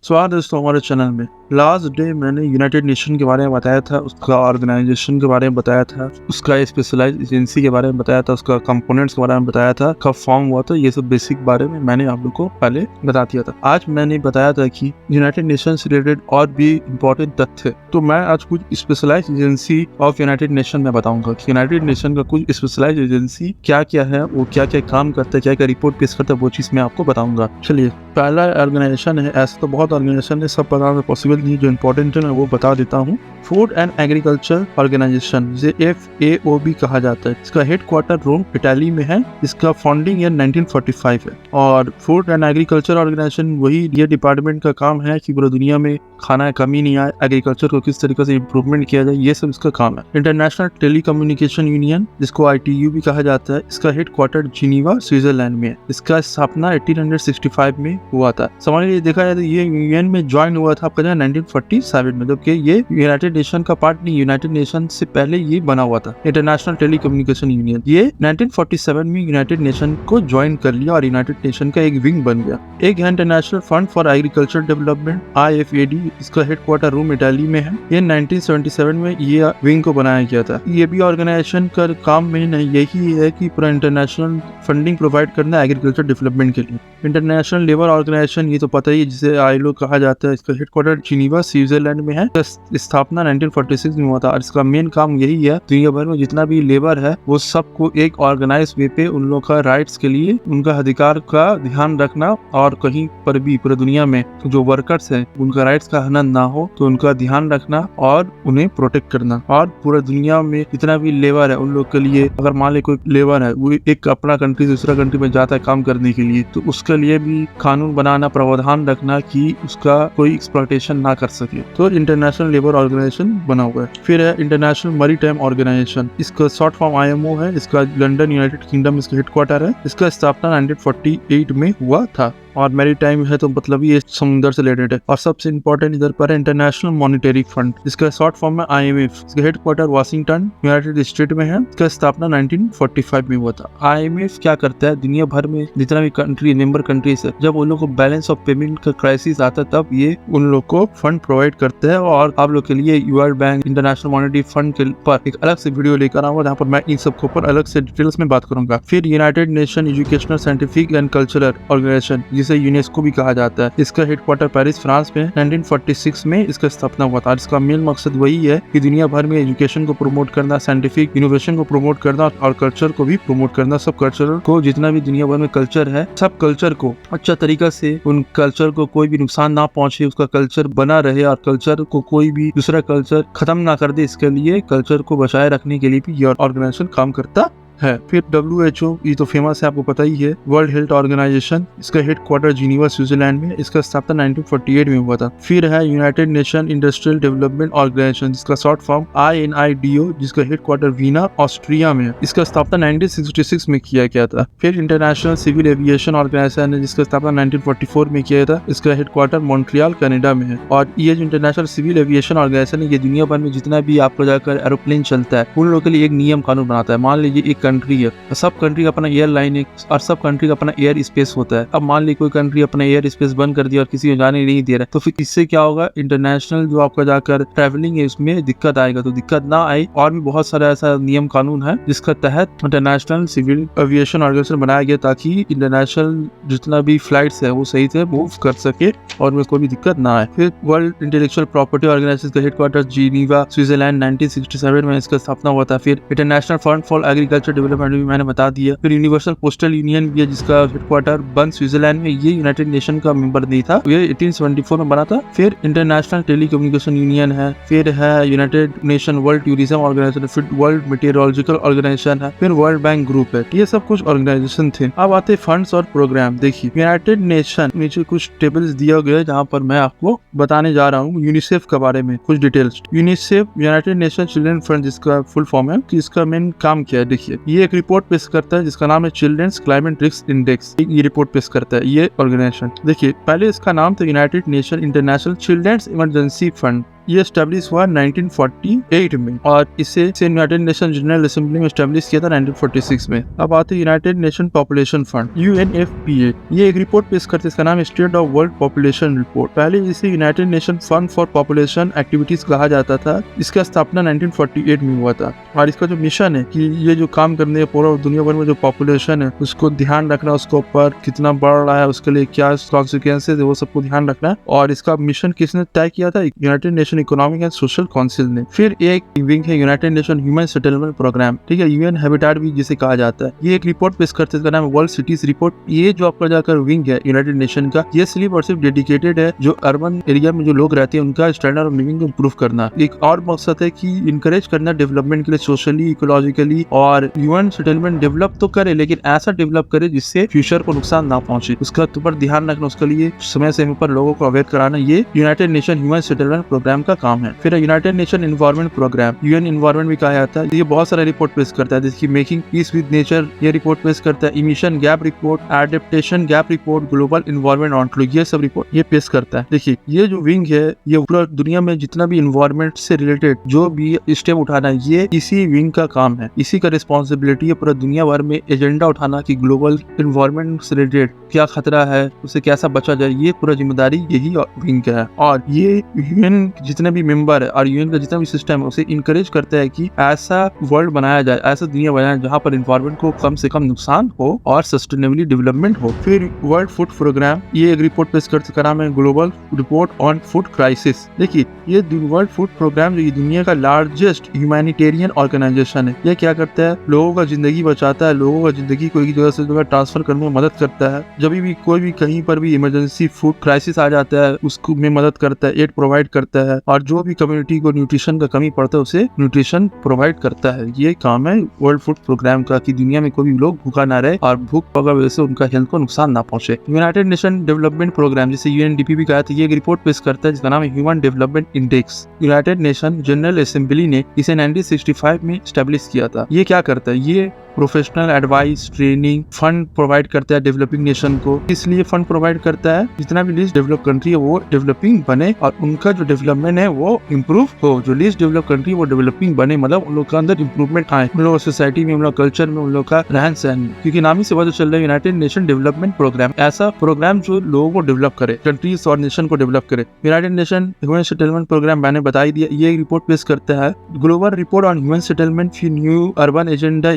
स्वागत है दोस्तों हमारे चैनल में। लास्ट डे मैंने यूनाइटेड नेशन के बारे में बताया था, उसका ऑर्गेनाइजेशन के बारे में बताया था, उसका स्पेशलाइज्ड एजेंसी के बारे में बताया था, उसका कंपोनेंट्स के बारे में बताया था, कब फॉर्म हुआ था, ये सब बेसिक बारे में मैंने आप लोग को पहले बता दिया था। आज मैंने बताया था कि यूनाइटेड नेशन से रिलेटेड और भी इम्पोर्टेंट तथ्य, तो मैं आज कुछ specialised agency of United Nation में बताऊंगा कि यूनाइटेड नेशन का कुछ स्पेशलाइज्ड एजेंसी क्या क्या है, वो क्या क्या काम करता है, क्या क्या रिपोर्ट पेश करता है, वो चीज मैं आपको बताऊंगा। चलिए, पहला ऑर्गेनाइजेशन है, ऐसा तो बहुत ऑर्गेनाइजेशन है, सब बताना पॉसिबल नहीं, जो इंपॉर्टेंट है मैं वो बता देता हूँ। फूड एंड एग्रीकल्चर ऑर्गेनाइजेशन, जिसे FAO भी कहा जाता है, इसका हेडक्वार्टर रोम इटाली में है। इसका फाउंडिंग ईयर 1945 है। और फूड एंड एग्रीकल्चर ऑर्गेनाइजेशन वही ये डिपार्टमेंट का काम है कि पूरी दुनिया में खाना कमी नहीं आए, एग्रीकल्चर को किस तरीके से इम्प्रूवमेंट किया जाए, ये सब इसका काम है। इंटरनेशनल टेलीकम्युनिकेशन यूनियन, जिसको ITU भी कहा जाता है, इसका हेडक्वार्टर जिनीवा स्विट्जरलैंड में है। इसका स्थापना 1865 में हुआ था। सामान्य लिए देखा जाए तो ये यूनियन में ज्वाइन हुआ था आपका 1947 में, जबकि ये यूनाइटेड नेशन का पार्ट नहीं, यूनाइटेड नेशन से पहले ये बना हुआ था। इंटरनेशनल टेलीकम्युनिकेशन यूनियन ये 1947 में यूनाइटेड नेशन को ज्वाइन कर लिया और यूनाइटेड नेशन का एक विंग बन गया। एक है international fund for agriculture development, IFAD, इसका हेडक्वार्टर रोम इटाली में है। ये 1977 में ये विंग को बनाया गया था। ये भी ऑर्गेनाइजेशन का काम में यही है कि पूरा इंटरनेशनल फंडिंग प्रोवाइड करना एग्रीकल्चर डेवलपमेंट के लिए। इंटरनेशनल लेबर ऑर्गेनाइजेशन, ये तो पता ही है, जिसे ILO कहा जाता है, इसका हेडक्वार्टर जिनीवा स्विट्जरलैंड में है। स्थापना 1946 में हुआ था और इसका मेन काम यही है, दुनिया भर में जितना भी लेबर है वो सबको एक ऑर्गेनाइज वे पे उन लोगों का राइट्स के लिए, उनका अधिकार का ध्यान रखना, और कहीं पर भी पूरी दुनिया में जो वर्कर्स हैं उनका राइट्स का हनन ना हो तो उनका ध्यान रखना और उन्हें प्रोटेक्ट करना। और पूरा दुनिया में जितना भी लेबर है उन लोग के लिए, अगर मान ले कोई लेबर है वो एक अपना कंट्री दूसरा कंट्री में जाता है काम करने के लिए, तो उसके लिए भी कानून बनाना, प्रावधान रखना कि उसका कोई एक्सप्लॉयटेशन ना कर सके। तो इंटरनेशनल लेबर ऑर्गेनाइजेशन बना हुआ है। फिर है इंटरनेशनल मैरीटाइम ऑर्गेनाइजेशन, इसका शॉर्ट फॉर्म IMO है। इसका लंदन यूनाइटेड किंगडम इसका हेडक्वार्टर है। इसका स्थापना 1948 में हुआ था। और मैरीटाइम है तो मतलब ये समुद्र से रिलेटेड है। और सबसे इंपॉर्टेंट इधर पर है इंटरनेशनल मॉनेटरी फंड, इसका शॉर्ट फॉर्म है IMF। इसका हेडक्वार्टर वाशिंगटन यूनाइटेड स्टेट में है। इसका स्थापना 1945 में हुआ था। IMF क्या करता है, दुनिया भर में जितना भी कंट्री मेंबर कंट्रीज है, जब उन लोग को बैलेंस ऑफ पेमेंट का क्राइसिस आता है तब ये उन लोग को फंड प्रोवाइड करते हैं। और आप लोग के लिए world bank, international monetary fund के पर एक अलग से वीडियो लेकर आऊंगा जहाँ पर मैं इन सब के ऊपर अलग से डिटेल्स में बात करूंगा। फिर United Nation Educational, Scientific and Cultural Organisation, जिसे यूनेस्को भी कहा जाता है, इसका हेडक्वार्टर पेरिस फ्रांस में 1946 में इसका स्थापना हुआ था। इसका मेन मकसद वही है कि दुनिया भर में एजुकेशन को प्रमोट करना, साइंटिफिक इनोवेशन को प्रमोट करना और कल्चर को भी प्रमोट करना। सब कल्चर को, जितना भी दुनिया भर में कल्चर है, सब कल्चर को अच्छा तरीका से, उन कल्चर को कोई भी नुकसान ना पहुंचे, उसका कल्चर बना रहे और कल्चर को कोई भी दूसरा कल्चर खत्म ना कर दे, इसके लिए कल्चर को बचाए रखने के लिए भी यह ऑर्गेनाइजेशन काम करता है। फिर WHO, ये तो फेमस है, आपको पता ही है, वर्ल्ड हेल्थ ऑर्गेनाइजेशन, इसका हेडक्वार्टर जिनीवा स्विट्जरलैंड में, इसका स्थापना 1948 में हुआ था। फिर है United Nation Industrial Development Organisation, जिसका शॉर्ट फॉर्म INIDO, जिसका हेडक्वार्टर वीना ऑस्ट्रिया में है। इसका स्थापना 1966 में किया गया था। फिर इंटरनेशनल सिविल एविएशन ऑर्गेनाइजेशन है, जिसका स्थापना 1944 में किया था। इसका हेडक्वार्टर मॉन्ट्रियल कनाडा में है। और ये जो इंटरनेशनल सिविल एविएशन ऑर्गेनाइजेशन है, ये दुनिया भर में जितना भी आपको जाकर एरोप्लेन चलता है उन लोगों के लिए एक नियम कानून बनाता है। मान लीजिए एक कंट्री है, सब कंट्री का अपना एयरलाइन है और सब कंट्री का अपना एयर स्पेस होता है। अब मान ली कोई कंट्री अपना एयर स्पेस बंद कर दिया और किसी को जाने नहीं दे रहा, तो फिर इससे क्या होगा, इंटरनेशनल जो आपका जाकर ट्रैवलिंग है उसमें दिक्कत आएगा। तो दिक्कत ना आए, और भी बहुत सारा ऐसा नियम कानून है जिसका तहत इंटरनेशनल सिविल एविएशन ऑर्गेनाइजेशन बनाया गया, ताकि इंटरनेशनल जितना भी फ्लाइट्स है वो सही से मूव कर सके और में कोई भी दिक्कत ना आए। फिर वर्ल्ड इंटेलेक्चुअल प्रॉपर्टी ऑर्गेनाइजेशन का हेडक्वार्टर जिनीवा स्विट्जरलैंड 1967 में इसका स्थापना हुआ था। फिर international fund for agriculture development भी मैंने बता दिया। फिर यूनिवर्सल पोस्टल यूनियन भी है, जिसका हेडक्वार्टर बन स्विट्जरलैंड में, ये यूनाइटेड नेशन का मेंबर नहीं था, ये 1874 में बना था। फिर इंटरनेशनल टेलीकम्युनिकेशन यूनियन है। फिर है United Nation World Tourism Organisation, फिर वर्ल्ड मेटेरोलॉजिकल ऑर्गेनाइजेशन है, फिर वर्ल्ड बैंक ग्रुप है। ये सब कुछ ऑर्गेनाइजेशन थे। अब आते फंड्स और प्रोग्राम। देखिए, यूनाइटेड नेशन नीचे कुछ टेबल्स दिया गया जहाँ पर मैं आपको बताने जा रहा हूँ यूनिसेफ के बारे में कुछ details. UNICEF United nation children fund, जिसका फुल फॉर्म है, कि इसका मेन काम क्या है। देखिए, ये एक रिपोर्ट पेश करता है जिसका नाम है चिल्ड्रंस क्लाइमेट रिस्क इंडेक्स। ये रिपोर्ट पेश करता है ये ऑर्गेनाइजेशन। देखिए, पहले इसका नाम था United Nation International Children's Emergency Fund, ये स्टैब्लिश हुआ 1948 में और इसे यूनाइटेड नेशन जनरल असेंबली में स्टैब्लिश किया था 1946 में। अब आते हैं United Nation Population Fund UNFPA। ये एक रिपोर्ट पेश करते हैं, इसका नाम State of World Population Report. पहले इसे United Nation Fund for Population Activities कहा जाता था। इसका स्थापना 1948 में हुआ था और इसका जो मिशन है कि ये जो काम करने पूरा दुनिया भर में जो पॉपुलेशन है उसको ध्यान रखना, उसके ऊपर कितना बढ़ रहा है, उसके लिए क्या कॉन्सिक्वेंसेज है, वो सबको ध्यान रखना। और इसका मिशन किसने तय किया था? United Nation Economic and Social Council ने। फिर एक विंग है United Nation Human Settlement Programme, ठीक है, यूएन हैबिटेट भी जिसे कहा जाता है। ये एक रिपोर्ट पेश करते हैं, इसका नाम है वर्ल्ड सिटीज रिपोर्ट। ये जो आपका जाकर विंग है यूनाइटेड नेशन का, ये सिर्फ और सिर्फ डेडिकेटेड है जो अर्बन एरिया में जो लोग रहते हैं उनका स्टैंडर्ड ऑफ लिविंग को इम्प्रूव करना। एक और मकसद है कि इंकरेज करना डेवलपमेंट के लिए, सोशली, इकोलॉजिकली, और ह्यूमन सेटलमेंट डेवलप तो करे लेकिन ऐसा डेवलप करे जिससे फ्यूचर को नुकसान ना पहुंचे, उसका ऊपर ध्यान रखना, उसके लिए समय समय पर लोगों को अवेयर कराना, ये United Nation Human Settlement Programme का काम है। फिर United Nation Environment Programme, UN environment भी कहा जाता है। ये बहुत सारा रिपोर्ट पेश करता है, जैसे मेकिंग पीस विद नेचर, ये रिपोर्ट पेश करता है। Emission gap report, adaptation gap report, global environment outlook, ये सब रिपोर्ट ये पेश करता है। देखिए ये जो विंग है ये पूरा दुनिया में जितना भी एनवायरनमेंट से रिलेटेड जो भी स्टेप उठाना है ये इसी विंग का काम है, इसी का रिस्पॉन्सिबिलिटी है पूरा दुनिया भर में एजेंडा उठाना कि ग्लोबल एनवायरनमेंट से रिलेटेड क्या खतरा है, उसे कैसा बचा जाए, ये पूरा जिम्मेदारी यही विंग का है। और ये यूएन जितने भी मेंबर है और यूएन का जितना भी सिस्टम है उसे इंकरेज करता है कि ऐसा वर्ल्ड बनाया जाए, ऐसा दुनिया बनाया जहाँ पर एनवायरनमेंट को कम से कम नुकसान हो और सस्टेनेबली डेवलपमेंट हो। फिर वर्ल्ड फूड प्रोग्राम, ये एक रिपोर्ट पेश करते नाम है Global Report on food crisis. देखिए ये वर्ल्ड फूड प्रोग्राम जो ये दुनिया का लार्जेस्ट ह्यूमैनिटेरियन ऑर्गेनाइजेशन है, ये क्या करता है? लोगों का जिंदगी बचाता है, लोगों का जिंदगी को एक जगह से जगह ट्रांसफर करने में मदद करता है। जब भी कोई भी कहीं पर भी इमरजेंसी फूड क्राइसिस आ जाता है उसको में मदद करता है, एड प्रोवाइड करता है, और जो भी कम्युनिटी को न्यूट्रिशन का कमी पड़ता है उसे न्यूट्रिशन प्रोवाइड करता है। ये काम है वर्ल्ड फूड प्रोग्राम का कि दुनिया में कोई भी लोग भूखा ना रहे और भूख की वजह से उनका हेल्थ को नुकसान ना पहुंचे। यूनाइटेड नेशन डेवलपमेंट प्रोग्राम जिसे यूएनडीपी भी कहा था, ये एक रिपोर्ट पेश करता है जिसका नाम है human development index. United Nation General assembly ने इसे 1965 में स्टैब्लिश किया था। ये क्या करता है? ये professional advice, training, fund provide करता है डेवलपिंग नेशन को। इसलिए फंड प्रोवाइड करता है जितना भी लीस्ट डेवलप कंट्री है वो डेवलपिंग बने और उनका जो डेवलपमेंट है वो इम्प्रूव हो। जो लीस्ट डेवलप कंट्री वो डेवलपिंग बने, मतलब उन लोग के अंदर इम्प्रूवमेंट आए, उन लोग सोसाइटी में, उन लोग कल्चर में, उन लोग का रहन सहन में। क्योंकि नाम ही से पता चल रहा है यूनाइटेड नेशन डेवलपमेंट प्रोग्राम, ऐसा प्रोग्राम जो लोगों को डेवलप करे, कंट्रीज और नेशन को डेवलप करे। United Nation Human Settlement Programme मैंने बताई दिया, ये रिपोर्ट पेश करता है। Global Report on Human Settlement for New Urban Agenda,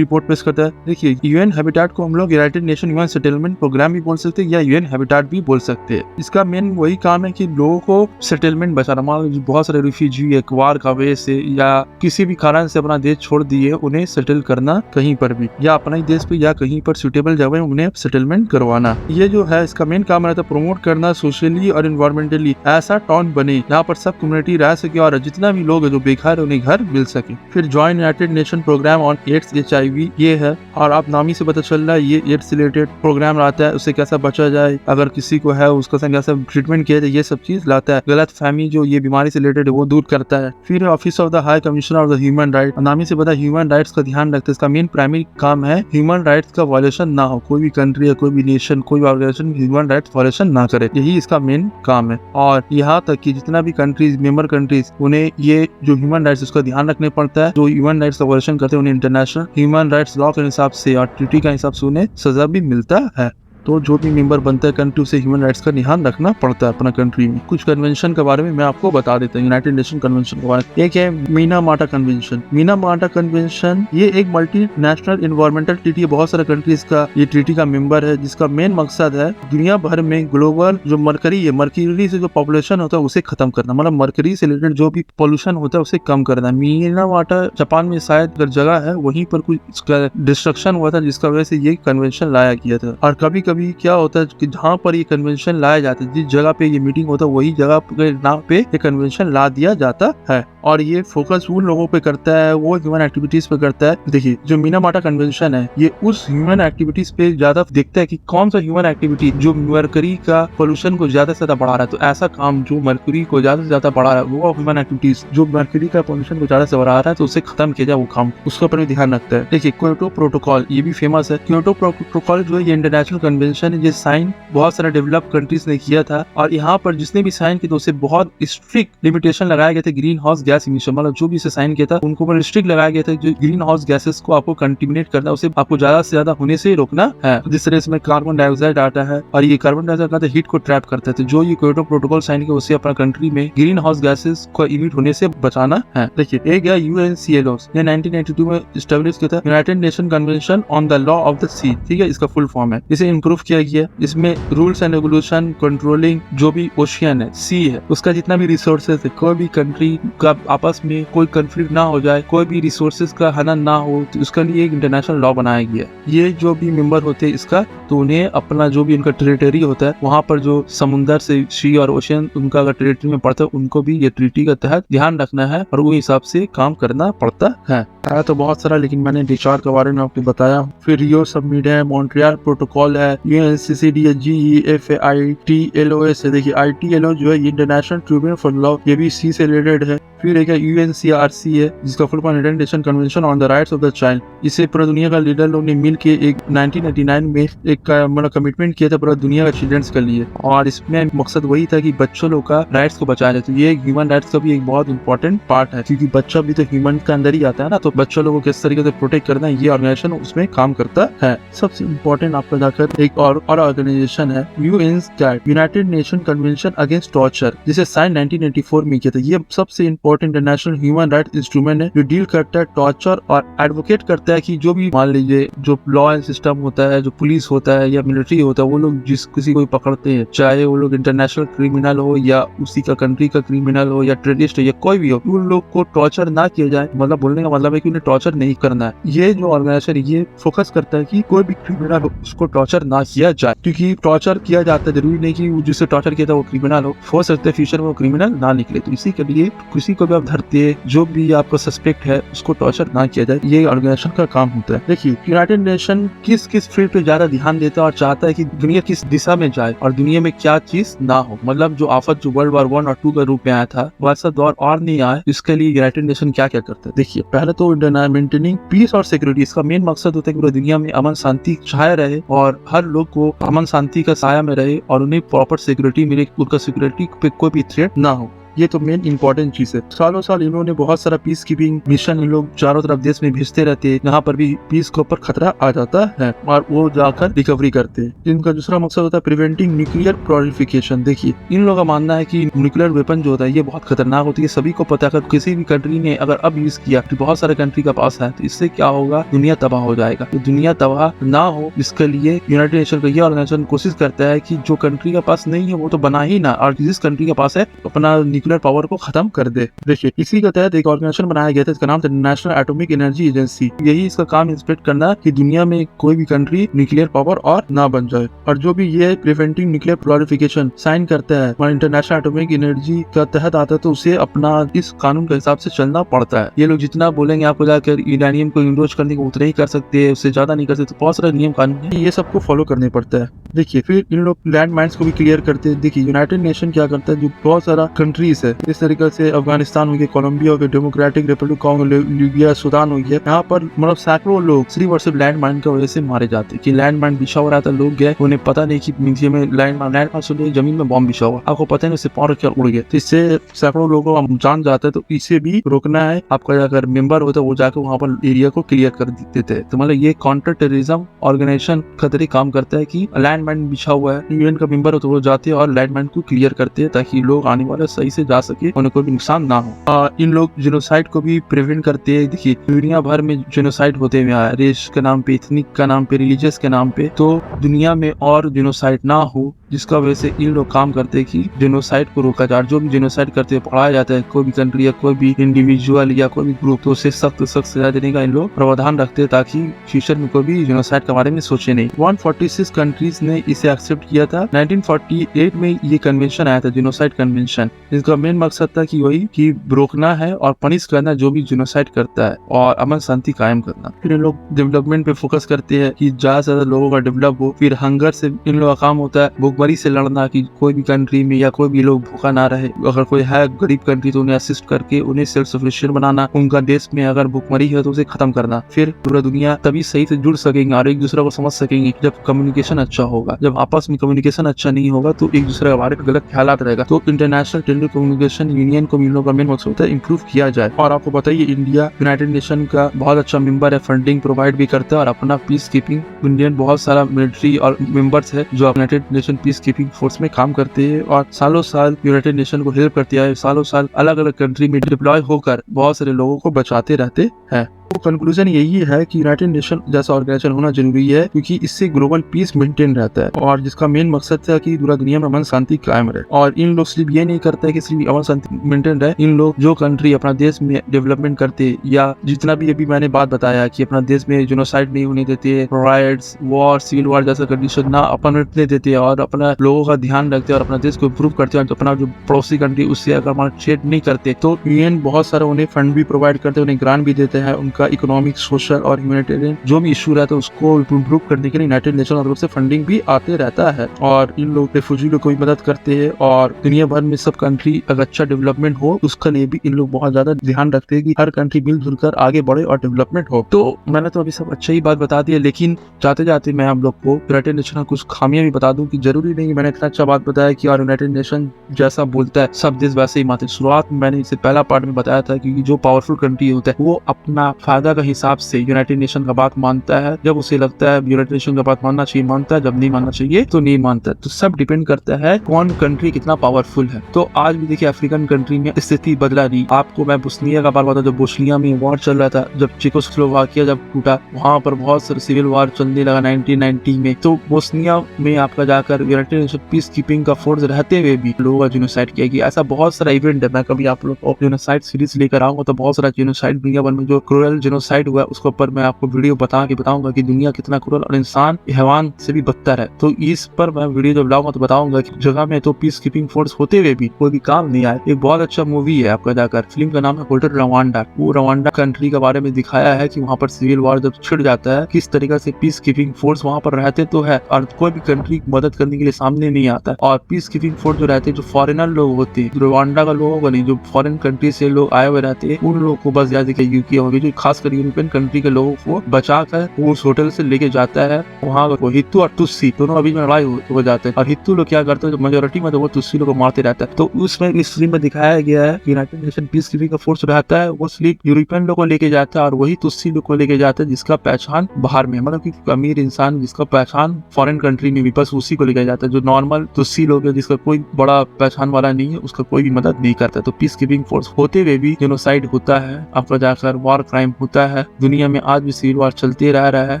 report पेश करता है। देखिए यूएन हैबिटेट को हम लोग United Nation Human Settlement Programme भी बोल सकते हैं या यूएन हैबिटेट भी बोल सकते हैं। इसका मेन वही काम है कि लोगों को सेटलमेंट बचाना। मान लो बहुत सारे रिफ्यूजी एक वार का वजह से या किसी भी कारण से अपना देश छोड़ दिए, उन्हें सेटल करना कहीं पर भी, या अपना ही देश पे या कहीं पर सुटेबल जगह उन्हें सेटलमेंट करवाना। ये जो है इसका मेन काम रहता है प्रमोट करना सोशली और एनवायरमेंटली ऐसा टाउन बने जहाँ पर सब कम्युनिटी रह सके और जितना भी लोग है जो बेकार है उन्हें घर मिल सके। फिर Joint United Nation Programme on AIDS HIV, ये है, और आप नाम ही से पता चल रहा है ये एड्स रिलेटेड प्रोग्राम लाता है, उससे कैसा बचा जाए, अगर किसी को है उसका कैसा ट्रीटमेंट किया जाए, ये सब चीज लाता है। गलत फहमी जो ये बीमारी से रिलेटेड है वो दूर करता है। फिर office of the high commissioner of the human right, नाम ही से पता ह्यूमन राइट्स का ध्यान रखते हैं। इसका मेन प्राइमरी काम है ह्यूमन राइट्स का वायलेशन ना हो, कोई भी कंट्री या कोई भी नेशन, कोई भी ऑर्गेनाइजेशन ह्यूमन राइट्स वायलेशन ना करे, यही इसका मेन काम है। और यहाँ तक कि जितना भी कंट्रीज, मेंबर कंट्रीज, उन्हें ये जो ह्यूमन राइट्स उसका ध्यान रखने पड़ता है। जो ह्यूमन राइट्स का वायलेशन करते हैं उन्हें इंटरनेशनल ह्यूमन राइट्स लॉ के हिसाब से और ट्रीटी का हिसाब से उन्हें सजा भी मिलता है। तो जो भी मेंबर बनता है कंट्री उसे ह्यूमन राइट्स का ध्यान रखना पड़ता है अपना कंट्री में। कुछ कन्वेंशन के बारे में मैं आपको बता देता हूँ यूनाइटेड नेशन कन्वेंशन के बारे में। एक है मीना माटा कन्वेंशन। मीना माटा कन्वेंशन ये एक मल्टी नेशनल इन्वायरमेंटल ट्रीटी है, बहुत सारे कंट्रीज का ये ट्रीटी का मेंबर है, जिसका मेन मकसद है दुनिया भर में ग्लोबल जो मरकरी है, मरकरी से जो पॉपुलेशन होता है उसे खत्म करना, मतलब मरकरी से रिलेटेड जो भी पोल्यूशन होता है उसे कम करना। मीना माटा जापान में शायद जगह है, वहीं पर कुछ डिस्ट्रक्शन हुआ था जिसका वजह से ये कन्वेंशन लाया गया था। और कभी कभी क्या होता है कि जहाँ पर ये कन्वेंशन लाया जाता है, जिस जगह पे ये मीटिंग होता है वही जगह के नाम पे ये कन्वेंशन ला दिया जाता है। और ये फोकस उन लोगों पे करता है, वो ह्यूमन एक्टिविटीज पे करता है। देखिए जो मीना माटा कन्वेंशन है ये उस ह्यूमन एक्टिविटीज पे ज्यादा देखता है कि कौन सा ह्यूमन एक्टिविटी जो मरकरी का पोल्यूशन को ज्यादा से ज्यादा बढ़ा रहा है, तो ऐसा काम जो मरकरी को ज्यादा से ज्यादा बढ़ा रहा है वो ह्यूमन एक्टिविटीज जो मरकरी का पोल्यूशन को ज्यादा से बढ़ा रहा है तो उसे खत्म किया जाए, वो काम उसके ऊपर भी ध्यान रखता है। देखिए क्योटो प्रोटोकॉल ये भी फेमस है। क्योटो प्रोटोकॉल जो है ये इंटरनेशनल कन्वेंशन ये साइन बहुत सारे डेवलप कंट्रीज ने किया था, और यहाँ पर जिसने भी साइन किया तो उसे बहुत स्ट्रिक्ट लिमिटेशन लगाए गए थे ग्रीन हाउस गैस इमिशन, मतलब जो भी इसे साइन किया था उनको पर स्ट्रिक्ट लगाया गया था जो ग्रीन हाउस गैसेस को आपको कंटिमिनेट करना, उसे आपको ज्यादा से ज्यादा होने से रोकना है। जिस तरह इसमें कार्बन डाइऑक्साइड आता है, और ये कार्बन डाइऑक्साइड का हीट को ट्रैप करता है, तो जो ये क्योटो प्रोटोकॉल साइन किया उसे अपना कंट्री में ग्रीन हाउस गैसेस को इमिट होने से बचाना है। देखिए एक गया UNCLO, ये 1992 में स्टैब्लिश किया था, United Nation Convention on the Law of the Sea, ठीक है, इसका फुल फॉर्म है। इसे इम्प्रूव किया गया, इसमें रूल्स एंड रेगुलेशन कंट्रोलिंग जो भी ओशियन है, सी है, उसका जितना भी रिसोर्सेज है, कोई भी कंट्री का आपस में कोई कंफ्लिक्ट ना हो जाए, कोई भी रिसोर्सेज का हनन ना हो, तो उसके लिए एक इंटरनेशनल लॉ बनाया गया। ये जो भी मेंबर होते हैं इसका, तो उन्हें अपना जो भी उनका टेरिटरी होता है, वहाँ पर जो समुद्र से सी और ओशियन उनका अगर टेरिटरी में पड़ता है, उनको भी ये ट्रीटी के तहत ध्यान रखना है और वो हिसाब से काम करना पड़ता है। तो बहुत सारा, लेकिन मैंने डिस्चार्ज के बारे में आपको बताया। फिर रियो सबमिट है, मॉन्ट्रियल प्रोटोकॉल है, UNCCD है, GEFAITLOS है। देखिए ITLO जो है इंटरनेशनल ट्रिब्यूनल फॉर लॉ, ये भी सी से रिलेटेड है। फिर एक UNCRC है जिसका full form United Nation Convention on the rights of the child. इसे पूरा दुनिया का लीडर लोग ने मिल के एक 1999 में एक मतलब कमिटमेंट किया था पूरा दुनिया का चिल्ड्रंस के लिए, और इसमें मकसद वही था कि बच्चों लोग का राइट्स को बचाया जाए। तो ये ह्यूमन राइट्स का भी एक बहुत इंपॉर्टेंट पार्ट है, क्योंकि बच्चा भी तो ह्यूमन के अंदर ही आता है ना, तो बच्चों लोगों को किस तरीके से प्रोटेक्ट करना है, ये ऑर्गेनाइजेशन उसमें काम करता है। सबसे इम्पोर्टेंट आपको जाकर एक और ऑर्गेनाइजेशन है UNSCAD, United Nation convention against torture, जिसे साइन 1984 में किया था। ये सबसे important international human right instrument है जो डील करता है टॉर्चर और एडवोकेट करता है कि जो भी मान लीजिए जो लॉ एंड सिस्टम होता है, जो पुलिस होता है या मिलिट्री होता है, वो लोग जिस किसी को पकड़ते हैं, चाहे वो लोग इंटरनेशनल क्रिमिनल हो या उसी का कंट्री का क्रिमिनल हो या टेररिस्ट हो या कोई भी हो, उन लोग को टॉर्चर ना किया जाए। मतलब बोलने का मतलब है कि उन्हें टॉर्चर नहीं करना है। ये जो ऑर्गेनाइजेशन ये फोकस करता है कि कोई भी क्रिमिनल हो उसको टॉर्चर ना किया जाए, क्योंकि टॉर्चर किया जाता है, जरूरी नहीं कि जिससे टॉर्चर किया था वो क्रिमिनल हो सकता है फ्यूचर में वो क्रिमिनल ना निकले। तो इसी के लिए किसी को भी आप धरते हैं, जो भी आपको सस्पेक्ट है उसको टॉर्चर ना किया जाए, ये ऑर्गेनाइजेशन का काम होता है। देखिए यूनाइटेड नेशन किस किस फील्ड पे ज्यादा ध्यान देता है और चाहता है कि दुनिया किस दिशा में जाए और दुनिया में क्या चीज ना हो। मतलब जो आफत जो वर्ल्ड वॉर 1 और 2 के रूप में आया था, वैसा दौर और नहीं आया। इसके लिए यूनाइटेड नेशन क्या क्या करता है, देखिए पहले तो मेंटेनिंग पीस और सिक्योरिटी, इसका मेन मकसद होता है कि पूरी दुनिया में अमन शांति छाया रहे और हर लोग को अमन शांति का साया में रहे और उन्हें प्रॉपर सिक्योरिटी मिले, उनका सिक्योरिटी पे कोई भी थ्रेट ना हो। ये तो मेन इंपॉर्टेंट चीज है। सालों साल इन्होंने बहुत सारा पीस कीपिंग मिशन इन लोग चारों तरफ देश में भेजते रहते हैं, जहाँ पर भी पीस के ऊपर खतरा आ जाता है और वो जाकर रिकवरी करते हैं। इनका दूसरा मकसद होता है प्रिवेंटिंग न्यूक्लियर प्रोलिफिकेशन। देखिए इन लोगों का मानना है कि न्यूक्लियर वेपन जो होता है ये बहुत खतरनाक होती है, सभी को पता है। किसी भी कंट्री ने अगर अब यूज किया तो बहुत सारे कंट्री का पास है, तो इससे क्या होगा, दुनिया तबाह हो जाएगा। तो दुनिया तबाह ना हो इसके लिए यूनाइटेड नेशन का ये ऑर्गेनाइजेशन कोशिश करता है कि जो कंट्री का पास नहीं है वो तो बना ही ना, और जिस कंट्री के पास है अपना न्यूक्लियर पावर को खत्म कर दे। देखिए इसी के तहत एक ऑर्गेनाइजेशन बनाया गया था, इसका नाम था नेशनल एटॉमिक एनर्जी एजेंसी। यही इसका काम इंस्पेक्ट करना कि दुनिया में कोई भी कंट्री न्यूक्लियर पावर और ना बन जाए। और जो भी ये प्रिवेंटिंग न्यूक्लियर प्रोलिफिकेशन साइन करता है और इंटरनेशनल एटॉमिक एनर्जी का तहत आता है, तो उसे अपना इस कानून के हिसाब से चलना पड़ता है। ये लोग जितना बोलेंगे आपको जाकर यूरेनियम को इनरोच करने को उतना ही कर सकते हैं, उससे ज्यादा नहीं कर सकते। बहुत सारे नियम कानून है, ये सबको फॉलो करने पड़ता है। देखिए फिर इन लोग लैंड माइन्स को भी क्लियर करते हैं। देखिए यूनाइटेड नेशन क्या करता है, जो बहुत सारा कंट्रीज है, इस तरीके से अफगानिस्तान हो गया, कोलंबिया हो गया, democratic Republic Congo, Libya, Sudan हो गया, यहाँ पर मतलब सैकड़ों लोग सिर्फ और सिर्फ लैंड माइन की वजह से मारे जाते हैं। कि लैंड माइन बिछा हो रहा था, लोग गए, उन्हें पता नहीं कि नीचे में लैंड माइन सुन जमीन में बॉम्ब बिछा हुआ, आपको पता नहीं उससे पावर क्या उड़ गया, तो इससे सैकड़ों लोगों का जान जाता है। तो इसे भी रोकना है। आपका अगर मेंबर होता है वो जाकर वहाँ पर एरिया को क्लियर कर देते हैं। तो मतलब ये काउंटर टेररिज्म ऑर्गेनाइजेशन का तरीका काम करता है कि लैंड माइन बिछा हुआ है, यूएन का मेंबर हो तो वो जाते हैं और लैंड माइन को क्लियर करते हैं, ताकि लोग आने वाले सही से जा सके, उन्हें कोई भी नुकसान ना हो। इन लोग जेनोसाइड को भी प्रिवेंट करते हैं। देखिए दुनिया भर में जेनोसाइड होते हुए आया, रेस के नाम पे, एथनिक का नाम पे, रिलीजियस के नाम पे, तो दुनिया में और जेनोसाइड ना हो, जिसका वजह से इन लोग काम करते हैं कि जेनोसाइड को रोका जाए। जो भी जेनोसाइड करते हैं पढ़ाया जाता है, कोई भी कंट्री या कोई भी इंडिविजुअल या कोई भी ग्रुप, तो उसे सख्त सजा देने का इन लोग प्रावधान रखते हैं, ताकि फ्यूचर में कोई भी जेनोसाइड के बारे में सोचे नहीं। 146 कंट्रीज ने इसे एक्सेप्ट किया था। 1948 में ये कन्वेंशन आया था, जेनोसाइड कन्वेंशन, जिसका उसका मेन मकसद था कि वही कि रोकना है और पनिश करना जो भी जिनोसाइड करता है और अमन शांति कायम करना। फिर इन लोग डेवलपमेंट पे फोकस करते हैं कि ज्यादा से ज्यादा लोगों का डेवलप हो। फिर हंगर से इन लोगों का काम होता है भूखमरी से लड़ना, कि कोई भी कंट्री में या कोई भी लोग भूखा ना रहे। अगर कोई है गरीब कंट्री तो उन्हें असिस्ट करके उन्हें सेल्फ सफिशिएंट बनाना, उनका देश में अगर भूखमरी है तो उसे खत्म करना। फिर पूरा दुनिया तभी सही से जुड़ सकेंगे और एक दूसरे को समझ सकेंगे जब कम्युनिकेशन अच्छा होगा। जब आपस में कम्युनिकेशन अच्छा नहीं होगा तो एक दूसरे के बारे में गलत ख्यालात रहेगा। तो इंटरनेशनल टेली कम्युनिकेशन यूनियन को इन लोगों का मेन मकसद होता है इम्प्रूव किया जाए। और आपको बताइए इंडिया यूनाइटेड नेशन का बहुत अच्छा मेंबर है, फंडिंग प्रोवाइड भी करता है और अपना पीस कीपिंग इंडियन बहुत सारा मिलिट्री और मेंबर्स है जो United nation peace keeping force में काम करते हैं और सालों साल यूनाइटेड नेशन को हेल्प करते हैं। सालों साल अलग अलग कंट्री में डिप्लॉय होकर बहुत सारे लोगों को बचाते रहते हैं। तो कंक्लूजन यही है कि यूनाइटेड नेशन जैसा ऑर्गेनाइजेशन होना जरूरी है क्योंकि इससे ग्लोबल पीस मेंटेन रहता है और जिसका मेन मकसद है कि पूरा दुनिया में अमन शांति कायम रहे। और इन लोग सिर्फ ये नहीं करते है कि सिर्फ अमन शांति मेंटेन रहे, इन लोग जो कंट्री अपना देश में डेवलपमेंट करते या जितना भी अभी मैंने बात बताया कि अपना देश में जेनोसाइड नहीं होने देते, राइट्स, वॉर, सिविल वॉर जैसा कंडीशन ना अपने देते और अपना लोगों का ध्यान रखते और अपना देश को इम्प्रूव करते हैं, तो अपना जो पड़ोसी कंट्री उससे अगर हमारा ट्रेड नहीं करते तो यूएन बहुत सारा उन्हें फंड भी प्रोवाइड करते हैं, उन्हें ग्रांट भी देते हैं। उनका इकोनॉमिक, सोशल और ह्यूमैनिटेरियन जो भी इशू रहता है उसको इम्प्रूव करने के लिए यूनाइटेड नेशन की तरफ से फंडिंग भी आते रहता है। और इन लोग रेफ्यूजी लोग को भी मदद करते हैं और दुनिया भर में सब कंट्री अगर अच्छा डेवलपमेंट हो उसका लिए भी इन लोग बहुत ज्यादा ध्यान रखते हैं कि हर कंट्री मिलजुल कर आगे बढ़े और डेवलपमेंट हो। तो मैंने तो अभी सब अच्छा ही बात बता दी है, लेकिन जाते जाते मैं आप लोग को यूनाइटेड नेशन का कुछ खामियां भी बता दूं कि जरूरी नहीं मैंने इतना अच्छा बात बताया कि और यूनाइटेड नेशन जैसा बोलता है सब देश वैसे ही मानते। शुरुआत में मैंने इसे पहला पार्ट में बताया था कि जो पावरफुल कंट्री होता है वो अपना फायदा का हिसाब से यूनाइटेड नेशन का बात मानता है। जब उसे लगता है यूनाइटेड नेशन का बात मानना चाहिए मानता है, जब नहीं मानना चाहिए तो नहीं मानता। तो सब डिपेंड करता है कौन कंट्री कितना पावरफुल है। तो आज भी देखिए अफ्रीकन कंट्री में स्थिति बदला नहीं। आपको मैं बोस्निया का बात बता, जब बोस्निया में वॉर चल रहा था, जब चेकोस्लोवाकिया जब टूटा वहां पर बहुत सारे सिविल वॉर चलने लगा 1990 में, तो बोस्निया में आपका जाकर यूनाइटेड नेशन पीस कीपिंग का फोर्स रहते हुए भी लोगों का जेनोसाइड किया गया। ऐसा बहुत सारा इवेंट है, मैं कभी आप लोग को जेनोसाइड सीरीज लेकर आऊंगा तो बहुत सारा जेनोसाइड दुनिया भर में जो क्रूरल जेनोसाइड हुआ उसके ऊपर मैं आपको वीडियो बताऊंगा कि दुनिया कितना क्रूरल और इंसान हैवान से भी बदतर है। तो इस पर मैं वीडियो जब लाऊंगा तो बताऊंगा कि जगह में तो पीस कीपिंग फोर्स होते हुए भी कोई भी काम नहीं आए। एक बहुत अच्छा मूवी है आपका जाकर, फिल्म का नाम है होटल रवांडा। वो रवांडा कंट्री के बारे में दिखाया है कि वहाँ पर सिविल वॉर जब छिड़ जाता है किस तरीके से पीस कीपिंग फोर्स वहाँ पर रहते तो है और कोई भी कंट्री मदद करने के लिए सामने नहीं आता। और पीस कीपिंग फोर्स जो रहते हैं जो फॉरेनर लोग होते हैं, रवांडा का लोगों का नहीं, जो फॉरेन कंट्री से लोग आए हुए रहते हैं उन लोगों को बस याद है यूके होगी, जो खासकर यूरोपियन कंट्री के लोगों को बचाकर वो उस होटल से लेके जाता है। वहाँ हित्तू और तुस्सी दोनों अभी में लड़ाई हो जाते हैं और हित्तू लोग क्या करते हैं मेजोरिटी में तो वो तुस्सी लोग को मारते रहता है। तो उसमें इस फिल्म में दिखाया गया है कि यूनाइटेड नेशन पीस कीपिंग का फोर्स रहता है वो सिर्फ यूरोपियन लोग को लेके जाता है और वही तुस्सी लोग को लेके जाता है जिसका पहचान बाहर में, मतलब कि अमीर इंसान जिसका पहचान फॉरेन कंट्री में भी बस उसी को लेके जाता है। जो नॉर्मल तुस्सी लोग है जिसका कोई बड़ा पहचान वाला नहीं है उसका कोई भी मदद नहीं करता। तो पीस कीपिंग फोर्स होते हुए भी जेनोसाइड होता है, आपका जाकर वॉर क्राइम होता है। दुनिया में आज भी सिविल वॉर चलते रह रहा है,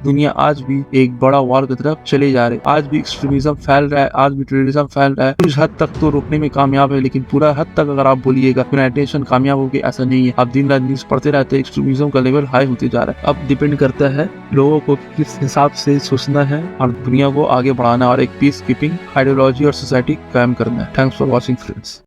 दुनिया आज भी एक बड़ा वॉर की तरफ चले जा रहे हैं। आज भी एक्सट्रीमिज्म फैल रहा है, आज भी टेररिज्म फैल रहा है। कुछ हद तक तो रोकने में कामयाब है लेकिन पूरा हद तक अगर आप बोलिएगा यूनाइटेड नेशन कामयाब हो गए ऐसा नहीं है। आप दिन रात न्यूज पढ़ते रहते हैं, एक्सट्रीमिज्म का लेवल हाई होते जा रहा है। अब डिपेंड करता है लोगों को किस हिसाब से सोचना है और दुनिया को आगे बढ़ाना और एक पीस कीपिंग आइडियोलॉजी और सोसाइटी कायम करना है। Thanks for watching friends.